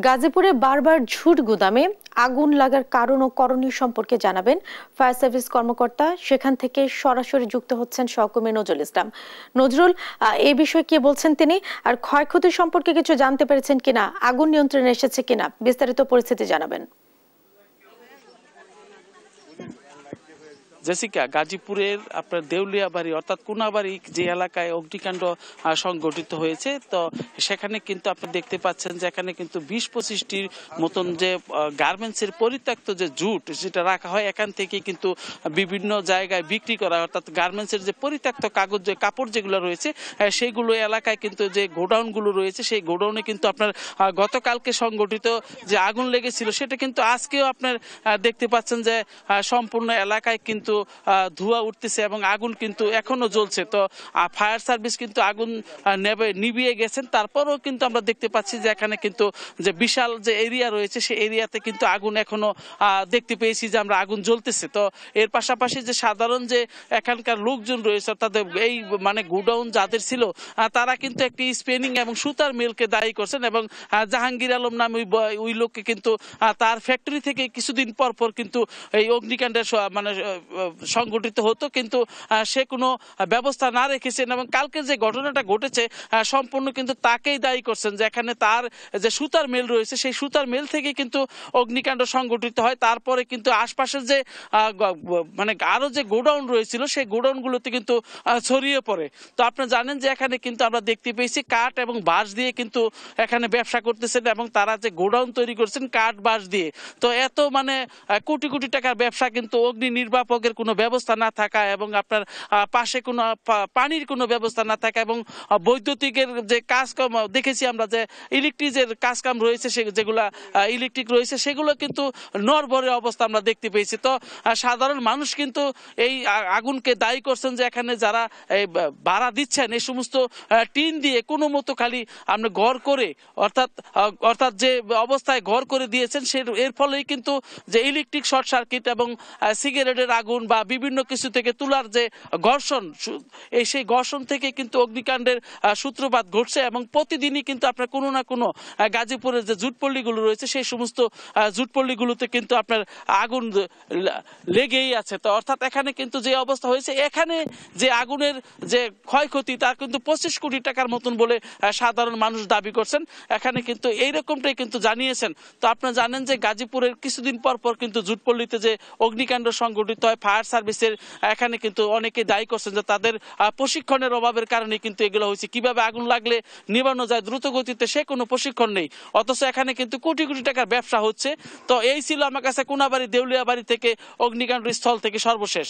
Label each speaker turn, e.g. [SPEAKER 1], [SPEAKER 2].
[SPEAKER 1] গাজীপুরে বারবার ঝুট গুদামে আগুন লাগার কারণ ও করণীয় সম্পর্কে জানাবেন ফায়ার সার্ভিস কর্মকর্তা। সেখান থেকে সরাসরি যুক্ত হচ্ছেন সহকর্মী নজরুল ইসলাম। নজরুল, এই বিষয়ে কি বলছেন তিনি, আর ক্ষয়ক্ষতি সম্পর্কে কিছু জানতে পেরেছেন কিনা, আগুন নিয়ন্ত্রণে এসেছে কিনা, বিস্তারিত পরিস্থিতি জানাবেন।
[SPEAKER 2] জেসিকা, গাজীপুরের আপনার দেউলিয়াবাড়ি অর্থাৎ কোনাবাড়ি যে এলাকায় অগ্নিকাণ্ড সংঘটিত হয়েছে, তো সেখানে কিন্তু আপনি দেখতে পাচ্ছেন যে এখানে কিন্তু ২০-২৫টির মতন যে গার্মেন্টসের পরিত্যক্ত যে জুট যেটা রাখা হয় এখান থেকে কিন্তু বিভিন্ন জায়গায় বিক্রি করা, অর্থাৎ গার্মেন্টসের যে পরিত্যক্ত কাপড় যেগুলো রয়েছে সেইগুলো এলাকায় কিন্তু যে গোডাউনগুলো রয়েছে সেই গোডাউনে কিন্তু আপনার গতকালকে সংঘটিত যে আগুন লেগেছিল সেটা কিন্তু আজকেও আপনার দেখতে পাচ্ছেন যে সম্পূর্ণ এলাকায় কিন্তু ধোঁয়া উঠতেছে এবং আগুন কিন্তু এখনো জ্বলছে। তো ফায়ার সার্ভিস কিন্তু আগুন নিভিয়ে গেছেন, তারপরেও কিন্তু আমরা দেখতে পাচ্ছি যে এখানে কিন্তু যে বিশাল যে এরিয়া রয়েছে সেই এরিয়াতে কিন্তু আগুন এখনো দেখতে পেয়েছি যে আমরা আগুন জ্বলতেছে। তো এর পাশাপাশি যে সাধারণ যে এখানকার লোকজন রয়েছে অর্থাৎ এই মানে গোডাউন যাদের ছিল তারা কিন্তু একটি স্পিনিং এবং সুতার মিলকে দায়ী করছেন এবং জাহাঙ্গীর আলম নামে ওই লোককে কিন্তু তার ফ্যাক্টরি থেকে কিছুদিন পর পর কিন্তু এই অগ্নিকাণ্ডের মানে সংঘটিত হতো, কিন্তু সে কোনো ব্যবস্থা না রেখেছেন এবং কালকে যে ঘটনাটা ঘটেছে সম্পূর্ণ কিন্তু তাকেই দায়ী করছেন যে এখানে তার যে সুতার মিল রয়েছে সেই সুতার মিল থেকে কিন্তু অগ্নিকাণ্ড সংঘটিত হয়। তারপরে কিন্তু আশপাশের যে মানে আরো যে গোডাউন রয়েছিল সেই গোডাউনগুলোতে কিন্তু ছড়িয়ে পড়ে। তো আপনারা জানেন যে এখানে কিন্তু আমরা দেখতে পেয়েছি কাঠ এবং বাঁশ দিয়ে কিন্তু এখানে ব্যবসা করতেছেন এবং তারা যে গোডাউন তৈরি করছেন কাঠ বাঁশ দিয়ে। তো এত মানে কোটি কোটি টাকার ব্যবসা কিন্তু অগ্নি নির্বাপকের কোনো ব্যবস্থা না থাকা এবং আপনার পাশে কোনো পানির কোনো ব্যবস্থা না থাকা এবং বৈদ্যুতিকের যে কাজকাম দেখেছি আমরা যে ইলেকট্রিকের কাজকাম রয়েছে যেগুলা ইলেকট্রিক রয়েছে সেগুলো কিন্তু নড়বড়ে অবস্থা আমরা দেখতে পেয়েছি। তো সাধারণ মানুষ কিন্তু এই আগুনকে দায়ী করছেন যে এখানে যারা ভাড়া দিচ্ছেন এই সমস্ত টিন দিয়ে কোনো মতো খালি আমরা ঘর করে অর্থাৎ যে অবস্থায় ঘর করে দিয়েছেন এর ফলেই কিন্তু যে ইলেকট্রিক শর্ট সার্কিট এবং সিগারেটের আগুন বা বিভিন্ন কিছু থেকে তুলার যে ঘর্ষণ সেই ঘর্ষণ থেকে কিন্তু অগ্নিকাণ্ডের সূত্রপাত ঘটছে এবং প্রতিদিনই কিন্তু আপনার কোনো না কোনো গাজীপুরের যে জুটপল্লীগুলো রয়েছে সেই সমস্ত জুটপল্লীগুলোতে কিন্তু আপনার আগুন লেগেই আছে। তো অর্থাৎ এখানে কিন্তু যে অবস্থা হয়েছে এখানে যে আগুনের যে ক্ষয়ক্ষতি তার কিন্তু 25 কোটি টাকার মতন বলে সাধারণ মানুষ দাবি করছেন। এখানে কিন্তু এইরকমটাই কিন্তু জানিয়েছেন। তো আপনারা জানেন যে গাজীপুরের কিছুদিন পর পর কিন্তু জুটপল্লীতে যে অগ্নিকাণ্ড সংঘটিত হয় ফায়ার সার্ভিসের এখানে কিন্তু অনেকে দায়ী করছেন যে তাদের প্রশিক্ষণের অভাবের কারণে কিন্তু এগুলো হয়েছে। কিভাবে আগুন লাগলে নিবানো যায় দ্রুত গতিতে সে কোনো প্রশিক্ষণ নেই, অথচ এখানে কিন্তু কোটি কোটি টাকার ব্যবসা হচ্ছে। তো এই ছিল আমার কাছে কোনাবাড়ি দেউলিয়াবাড়ি থেকে অগ্নিকাণ্ড স্থল থেকে সর্বশেষ।